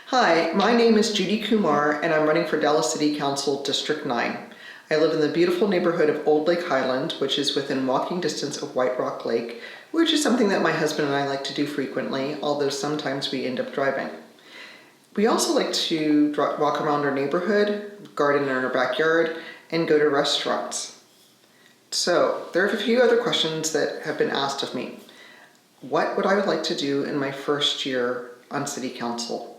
Hi, my name is Judy Kumar and I'm running for Dallas City Council District 9. I live in the beautiful neighborhood of Old Lake Highland, which is within walking distance of White Rock Lake, which is something that my husband and I like to do frequently, although sometimes we end up driving. We also like to walk around our neighborhood, garden in our backyard, and go to restaurants. So, there are a few other questions that have been asked of me. What would I like to do in my first year on City Council?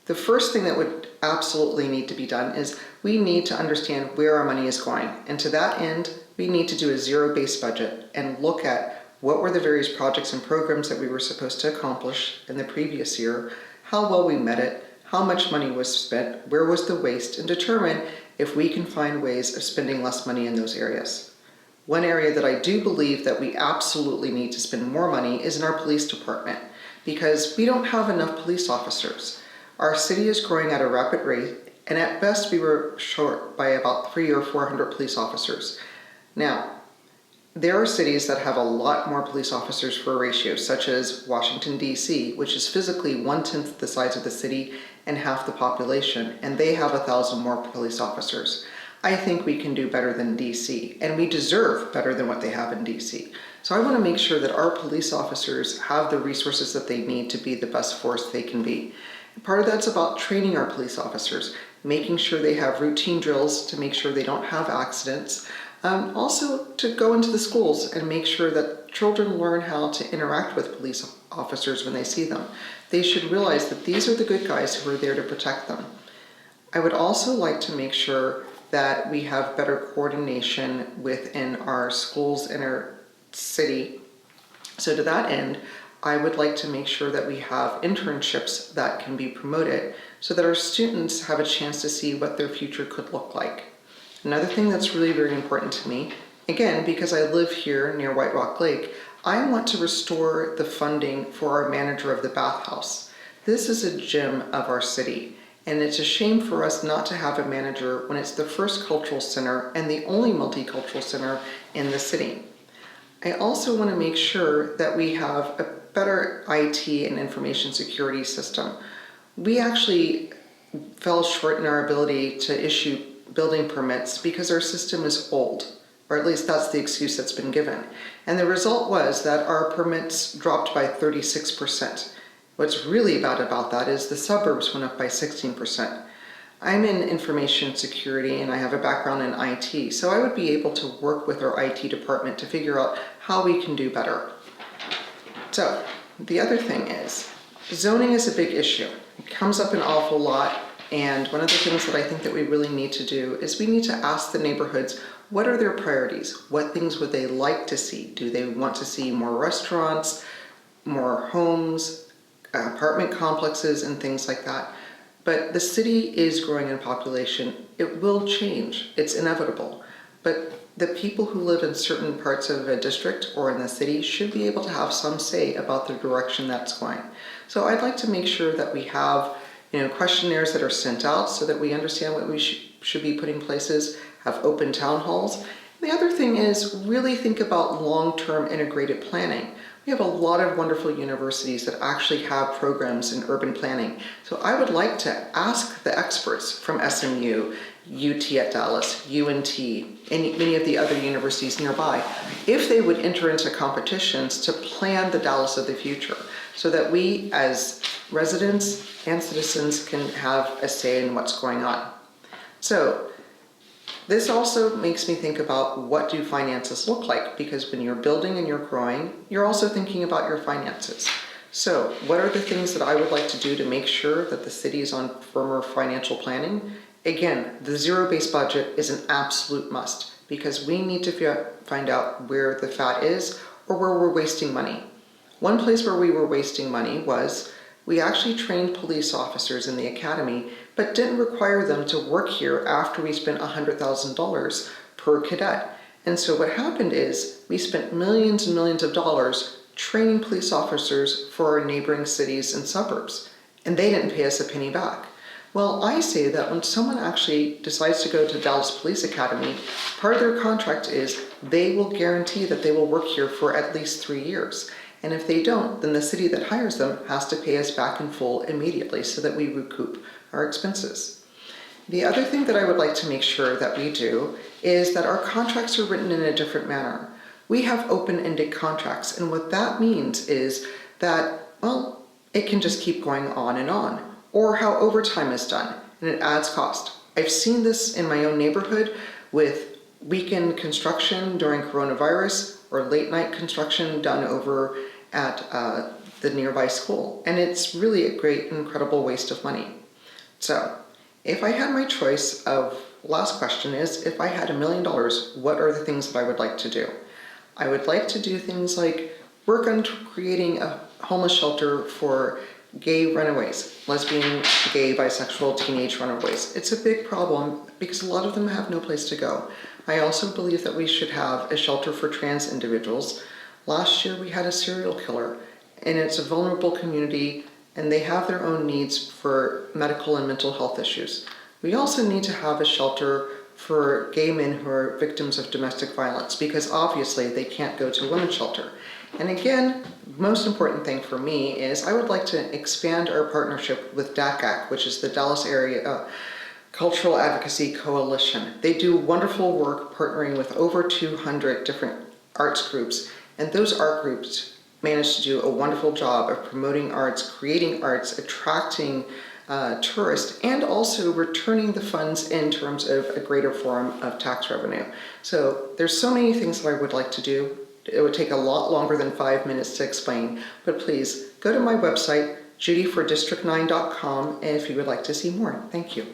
The first thing that would absolutely need to be done is we need to understand where our money is going. And to that end, we need to do a zero-based budget and look at what were the various projects and programs that we were supposed to accomplish in the previous year, how well we met it, how much money was spent, where was the waste, and determine if we can find ways of spending less money in those areas. One area that I do believe that we absolutely need to spend more money is in our police department, because we don't have enough police officers. Our city is growing at a rapid rate, and at best we were short by about 300 or 400 police officers. Now, there are cities that have a lot more police officers for a ratio, such as Washington, D.C., which is physically 1/10 the size of the city and half the population, and they have 1,000 more police officers. I think we can do better than D.C., and we deserve better than what they have in D.C. So I want to make sure that our police officers have the resources that they need to be the best force they can be. Part of that's about training our police officers, making sure they have routine drills to make sure they don't have accidents. Also to go into the schools and make sure that children learn how to interact with police officers when they see them. They should realize that these are the good guys who are there to protect them. I would also like to make sure that we have better coordination within our schools in our city. So to that end, I would like to make sure that we have internships that can be promoted so that our students have a chance to see what their future could look like. Another thing that's really very important to me, again, because I live here near White Rock Lake, I want to restore the funding for our manager of the bathhouse. This is a gem of our city, and it's a shame for us not to have a manager when it's the first cultural center and the only multicultural center in the city. I also want to make sure that we have a better IT and information security system. We actually fell short in our ability to issue building permits because our system is old, or at least that's the excuse that's been given. And the result was that our permits dropped by 36%. What's really bad about that is the suburbs went up by 16%. I'm in information security and I have a background in IT, so I would be able to work with our IT department to figure out how we can do better. So, the other thing is, zoning is a big issue. It comes up an awful lot, and one of the things that I think that we really need to do is we need to ask the neighborhoods, what are their priorities? What things would they like to see? Do they want to see more restaurants, more homes, apartment complexes, and things like that? But the city is growing in population. It will change. It's inevitable. But the people who live in certain parts of a district or in the city should be able to have some say about the direction that's going. So I'd like to make sure that we have, questionnaires that are sent out so that we understand what we should be putting places, have open town halls. The other thing is really think about long-term integrated planning. We have a lot of wonderful universities that actually have programs in urban planning. So I would like to ask the experts from SMU, UT at Dallas, UNT, many of the other universities nearby, if they would enter into competitions to plan the Dallas of the future so that we as residents and citizens can have a say in what's going on. So this also makes me think about what do finances look like, because when you're building and you're growing, you're also thinking about your finances. So what are the things that I would like to do to make sure that the city is on firmer financial planning? Again, the zero-based budget is an absolute must because we need to find out where the fat is or where we're wasting money. One place where we were wasting money was we actually trained police officers in the academy but didn't require them to work here after we spent $100,000 per cadet. And so what happened is we spent millions and millions of dollars training police officers for our neighboring cities and suburbs, and they didn't pay us a penny back. Well, I say that when someone actually decides to go to Dallas Police Academy, part of their contract is they will guarantee that they will work here for at least 3 years. And if they don't, then the city that hires them has to pay us back in full immediately so that we recoup our expenses. The other thing that I would like to make sure that we do is that our contracts are written in a different manner. We have open-ended contracts, and what that means is that, well, it can just keep going on, or how overtime is done, and it adds cost. I've seen this in my own neighborhood with weekend construction during coronavirus or late night construction done over at the nearby school, and it's really a great, incredible waste of money. So, if I had my choice of, last question is, if I had $1 million, what are the things that I would like to do? I would like to do things like work on creating a homeless shelter for gay runaways, lesbian, gay, bisexual, teenage runaways. It's a big problem because a lot of them have no place to go. I also believe that we should have a shelter for trans individuals. Last year we had a serial killer, and it's a vulnerable community, and they have their own needs for medical and mental health issues. We also need to have a shelter for gay men who are victims of domestic violence, because obviously they can't go to a women's shelter. And again, most important thing for me is I would like to expand our partnership with DACAC, which is the Dallas Area Cultural Advocacy Coalition. They do wonderful work partnering with over 200 different arts groups, and those art groups managed to do a wonderful job of promoting arts, creating arts, attracting tourists, and also returning the funds in terms of a greater form of tax revenue. So there's so many things that I would like to do. It would take a lot longer than 5 minutes to explain, but please go to my website, judyfordistrict9.com, if you would like to see more. Thank you.